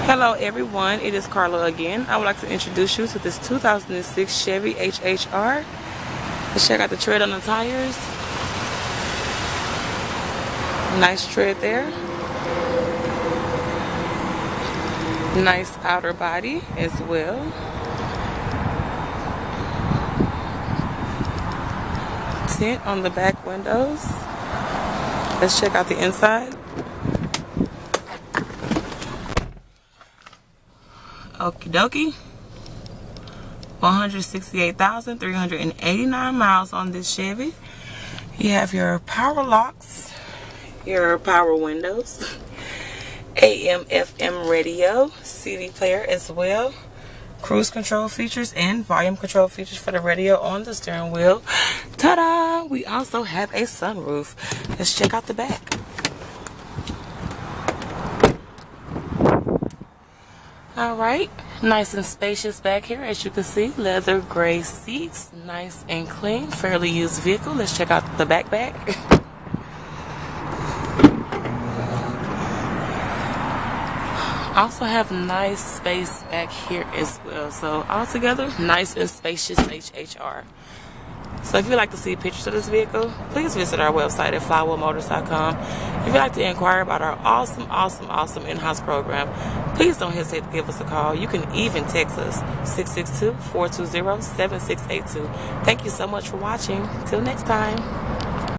Hello everyone, it is Carla again. I would like to introduce you to this 2006 Chevy HHR. Let's check out the tread on the tires. Nice tread there. Nice outer body as well. Tint on the back windows. Let's check out the inside. Okie dokie. 168,389 miles on this Chevy. You have your power locks, your power windows, AM FM radio, CD player as well, cruise control features and volume control features for the radio on the steering wheel. Ta-da! We also have a sunroof. Let's check out the back. Alright, nice and spacious back here, as you can see. Leather gray seats, nice and clean, fairly used vehicle. Let's check out the back. Also have nice space back here as well. So altogether, nice and spacious HHR. So if you'd like to see pictures of this vehicle, please visit our website at flywheelmotors.com. If you'd like to inquire about our awesome in-house program, please don't hesitate to give us a call. You can even text us 662-420-7682. Thank you so much for watching. Till next time.